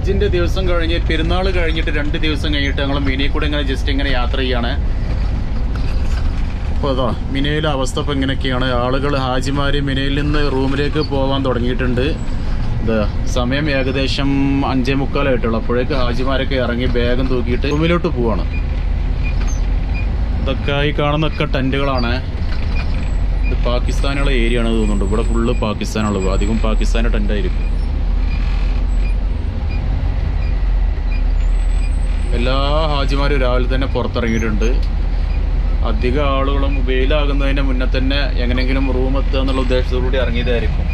ഹജ്ജിൻ്റെ ദിവസം കഴിഞ്ഞ് പെരുന്നാൾ കഴിഞ്ഞിട്ട് 2 ദിവസം കഴിഞ്ഞിട്ട് ഞങ്ങൾ മിനിയിൽ കൂടെ ഇങ്ങനെ ജസ്റ്റ് ഇങ്ങനെ യാത്ര ചെയ്യാണ്. അപ്പോൾ അതാ മിനയിലെ അവസ്ഥ ഇപ്പോൾ ഇങ്ങനെയൊക്കെയാണ്. ആളുകൾ ഹാജിമാർ മിനയിൽ നിന്ന് റൂമിലേക്ക് പോകാൻ തുടങ്ങിയിട്ടുണ്ട്. ഇതാ സമയം ഏകദേശം 5:45 അപ്പോഴേക്ക് ഹാജിമാരൊക്കെ ഇറങ്ങി ബാഗും തൂക്കിയിട്ട് റൂമിലോട്ട് പോവാണ്. ഇതൊക്കെ ഈ കാണുന്നൊക്കെ ടെൻറ്റുകളാണ്. ഇത് പാകിസ്ഥാനുള്ള ഏരിയ ആണ് തോന്നുന്നുണ്ട്. ഇവിടെ ഫുള്ള് പാകിസ്ഥാനുള്ളത്, അധികം പാകിസ്ഥാൻ്റെ ടെൻ്റായിരിക്കും. എല്ലാ ഹാജിമാരും രാവിലെ തന്നെ പുറത്തിറങ്ങിയിട്ടുണ്ട്. അധികം ആളുകളും വെയിലാകുന്നതിന് മുന്നേ തന്നെ എങ്ങനെയെങ്കിലും റൂം എത്തുക എന്നുള്ള ഉദ്ദേശത്തോടുകൂടി ഇറങ്ങിയതായിരിക്കും.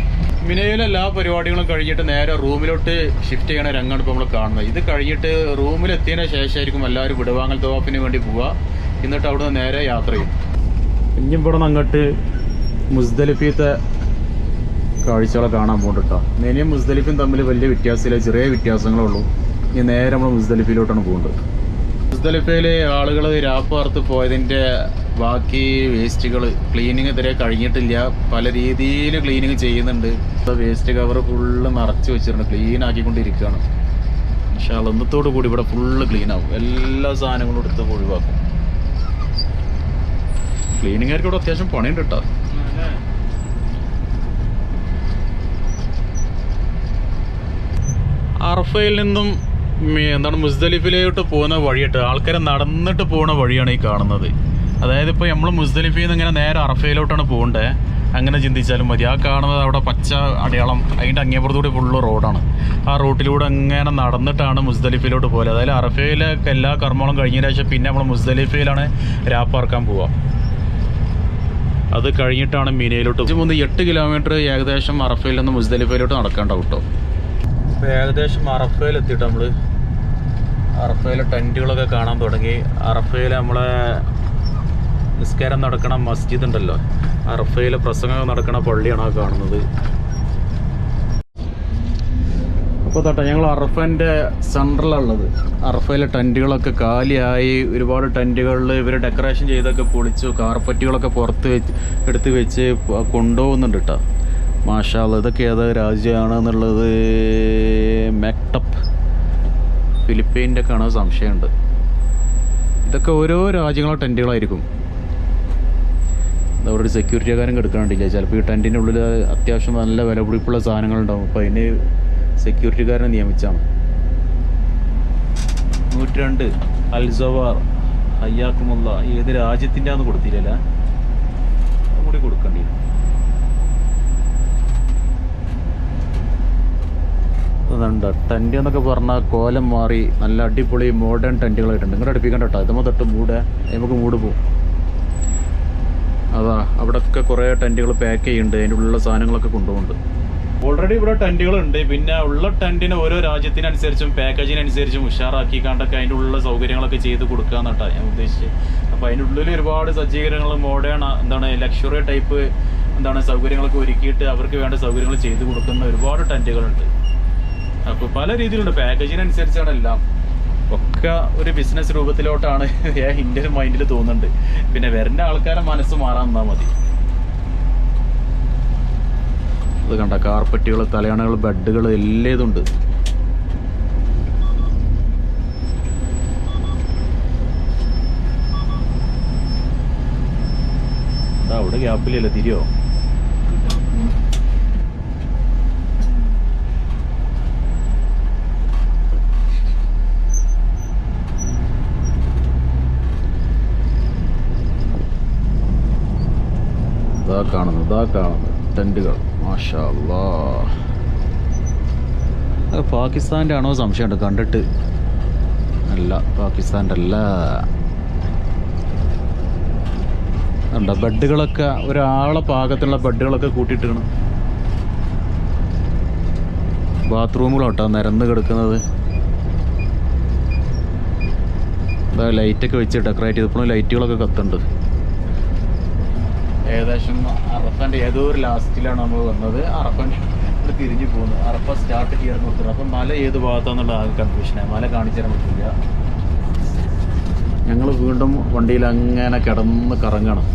മിനയിലെ എല്ലാ പരിപാടികളും കഴിഞ്ഞിട്ട് നേരെ റൂമിലോട്ട് ഷിഫ്റ്റ് ചെയ്യണ രംഗമാണ് ഇപ്പോൾ നമ്മൾ കാണുന്നത്. ഇത് കഴിഞ്ഞിട്ട് റൂമിലെത്തിയതിന് ശേഷമായിരിക്കും എല്ലാവരും വിടവാങ്ങൽ തവാഫിന് വേണ്ടി പോവുക. എന്നിട്ട് അവിടെ നിന്ന് നേരെ യാത്ര ചെയ്യും. ഇനി ഇവിടെ നിന്ന് അങ്ങോട്ട് മുസ്ദലിഫത്തെ കാഴ്ചകളെ കാണാൻ പോകട്ടോ. മിനയും മുസ്ദലിഫും തമ്മിൽ വലിയ വ്യത്യാസമില്ല, ചെറിയ വ്യത്യാസങ്ങളേ ഉള്ളൂ. ഇനി നേരെ നമ്മൾ മുസ്ദലിഫയിലോട്ടാണ് പോകുന്നത്. മുസ്ദലിഫയിൽ ആളുകൾ രാപ്പാർത്ത് പോയതിൻ്റെ ബാക്കി വേസ്റ്റുകൾ ക്ലീനിങ് ഇതുവരെ കഴിഞ്ഞിട്ടില്ല. പല രീതിയിൽ ക്ലീനിങ് ചെയ്യുന്നുണ്ട്. വേസ്റ്റ് കവർ ഫുള്ള് നിറച്ച് വെച്ചിട്ടുണ്ട്, ക്ലീൻ ആക്കിക്കൊണ്ടിരിക്കുകയാണ്. പക്ഷേ ഇന്നത്തോടു കൂടി ഇവിടെ ഫുള്ള് ക്ലീൻ ആവും. എല്ലാ സാധനങ്ങളും എടുത്ത് ഒഴിവാക്കും. ക്ലീനിങ്ങാർക്ക് ഇവിടെ അത്യാവശ്യം പണിയുണ്ട് കേട്ടോ. അറഫയിൽ നിന്നും എന്താണ് മുസ്ദലിഫിലോട്ട് പോകുന്ന വഴിയിട്ട് ആൾക്കാരെ നടന്നിട്ട് പോകുന്ന വഴിയാണ് ഈ കാണുന്നത്. അതായത് ഇപ്പോൾ നമ്മൾ മുസ്ദലിഫയിൽ നിന്ന് ഇങ്ങനെ നേരെ അറഫയിലോട്ടാണ് പോകേണ്ടത്. അങ്ങനെ ചിന്തിച്ചാലും മതി. ആ കാണുന്നത് അവിടെ പച്ച അടയാളം, അതിൻ്റെ അങ്ങേപ്പുറത്തൂടെ ഫുള്ള് റോഡാണ്. ആ റോട്ടിലൂടെ അങ്ങനെ നടന്നിട്ടാണ് മുസ്ദലിഫയിലോട്ട് പോലെ. അതായത് അറഫയിലെ എല്ലാ കർമ്മങ്ങളും കഴിഞ്ഞതിന് ശേഷം പിന്നെ നമ്മൾ മുസ്ദലിഫയിലാണ് രാപ്പാർക്കാൻ പോവുക. അത് കഴിഞ്ഞിട്ടാണ് മിനയിലോട്ട്. 8 കിലോമീറ്റർ ഏകദേശം അറഫയിൽ നിന്ന് മുസ്ദലിഫയിലോട്ട് നടക്കേണ്ടാവും കേട്ടോ. അപ്പോൾ ഏകദേശം അറഫയിലെത്തിയിട്ട് നമ്മൾ അറഫയിലെ ടെൻറ്റുകളൊക്കെ കാണാൻ തുടങ്ങി. അറഫയിൽ നമ്മളെ നിസ്കാരം നടക്കണ മസ്ജിദ് ഉണ്ടല്ലോ, അറഫയിലെ പ്രസംഗം നടക്കണ പള്ളിയാണ് ആ കാണുന്നത്. അപ്പോൾ തൊട്ടാ ഞങ്ങൾ അറഫൻ്റെ സെൻട്രലുള്ളത്. അറഫയിലെ ടെൻറ്റുകളൊക്കെ കാലിയായി. ഒരുപാട് ടെൻറ്റുകളിൽ ഇവർ ഡെക്കറേഷൻ ചെയ്തൊക്കെ പൊളിച്ചു. കാർപ്പറ്റുകളൊക്കെ പുറത്ത് എടുത്ത് വെച്ച് കൊണ്ടുപോകുന്നുണ്ട് കേട്ടോ. മാഷാ അല്ലാഹ്. ഇതൊക്കെ ഏതാ രാജ്യമാണ് എന്നുള്ളത് മെക്ടപ്പ്, ഫിലിപ്പീൻ്റെ ഒക്കെ ആണോ സംശയമുണ്ട്. ഇതൊക്കെ ഓരോ രാജ്യങ്ങളെ ടെൻറ്റുകളായിരിക്കും. അവിടെ ഒരു സെക്യൂരിറ്റിക്കാരൻ കിടക്കാണ്ടില്ല. ചിലപ്പോൾ ഈ ടെൻറ്റിൻ്റെ ഉള്ളിൽ അത്യാവശ്യം നല്ല വിലപിടിപ്പുള്ള സാധനങ്ങളുണ്ടാവും. അപ്പോൾ അതിന് സെക്യൂരിറ്റിക്കാരനെ നിയമിച്ചാണ്. 102 അൽസവാർ ഹയ്യാക്കുമുള്ള. ഏത് രാജ്യത്തിൻ്റെ ആണെന്ന് കൊടുത്തില്ലല്ലേ, അതും കൂടി കൊടുക്കേണ്ടി വരും. അതുണ്ട് ടെൻറ്റ് എന്നൊക്കെ പറഞ്ഞാൽ കോലം മാറി നല്ല അടിപൊളി മോഡേൺ ടെൻറ്റുകളായിട്ടുണ്ട്. ഇങ്ങോട്ട് അടുപ്പിക്കണ്ട കേട്ടോ, ഇതുമ്പോൾ തൊട്ട് നമുക്ക് മൂട് പോകും. അതാ അവിടെയൊക്കെ കുറേ ടെൻറ്റുകൾ പാക്ക് ചെയ്യുന്നുണ്ട്. അതിൻ്റെ ഉള്ളിലുള്ള സാധനങ്ങളൊക്കെ കൊണ്ടുപോകുന്നുണ്ട്. ഓൾറെഡി ഇവിടെ ടെൻറ്റുകളുണ്ട്. പിന്നെ ഉള്ള ടെൻറ്റിന് ഓരോ രാജ്യത്തിനനുസരിച്ചും പാക്കേജിനനുസരിച്ചും ഉഷാറാക്കി കണ്ടൊക്കെ അതിൻ്റെ ഉള്ള സൗകര്യങ്ങളൊക്കെ ചെയ്ത് കൊടുക്കുക എന്നിട്ടാണ് ഞാൻ ഉദ്ദേശിച്ചത്. അപ്പോൾ അതിൻ്റെ ഉള്ളിൽ ഒരുപാട് സജ്ജീകരണങ്ങൾ മോഡേൺ ലക്ഷറി ടൈപ്പ് സൗകര്യങ്ങളൊക്കെ ഒരുക്കിയിട്ട് അവർക്ക് വേണ്ട സൗകര്യങ്ങൾ ചെയ്ത് കൊടുക്കുന്ന ഒരുപാട് ടെൻറ്റുകളുണ്ട്. അപ്പോൾ പല രീതിയിലുണ്ട്, പാക്കേജിനനുസരിച്ചാണ് എല്ലാം. ഒക്കെ ഒരു ബിസിനസ് രൂപത്തിലോട്ടാണ് എൻ്റെ ഒരു മൈൻഡിൽ തോന്നുന്നുണ്ട്. പിന്നെ വരുന്ന ആൾക്കാരെ മനസ്സ് മാറാൻ നിന്നാൽ മതി. അത് കണ്ട കാർപ്പറ്റുകൾ, തലയണകൾ, ബെഡുകൾ എല്ലാം ഇതുണ്ട്. അവിടെ ഗ്യാപ്പിലല്ലേ തിരിയോ. ഇതാ കാണുന്നത് ടെൻറ്റുകൾ. മാഷാ അല്ലാഹ്. പാകിസ്ഥാൻ്റെ ആണോ സംശയമുണ്ട് കണ്ടിട്ട്. അല്ല, പാകിസ്ഥാൻ്റെ അല്ല. എന്താ ബെഡുകളൊക്കെ ഒരാളെ പാകത്തിലുള്ള ബെഡുകളൊക്കെ കൂട്ടിയിട്ടാണ്. ബാത്റൂമുകളോട്ടോ നിരന്ന് കിടക്കുന്നത്. എന്താ ലൈറ്റൊക്കെ വെച്ച് ഡെക്കറേറ്റ് ചെയ്തപ്പോഴും ലൈറ്റുകളൊക്കെ കത്തുന്നുണ്ട്. ഏകദേശം അറഫൻ്റെ ഏതോ ഒരു ലാസ്റ്റിലാണ് നമ്മൾ വന്നത്. അറഫൻ തിരിഞ്ഞു പോകുന്നത്. അറഫ സ്റ്റാർട്ട് ചെയ്യാൻ നിർത്തുന്നത്. അപ്പം മല ഏത് ഭാഗത്താന്നുള്ള ആകെ കൺഫ്യൂഷനായി. മല കാണിച്ചു തരാൻ പറ്റില്ല. ഞങ്ങൾ വീണ്ടും വണ്ടിയിൽ അങ്ങനെ കിടന്ന് കറങ്ങണം.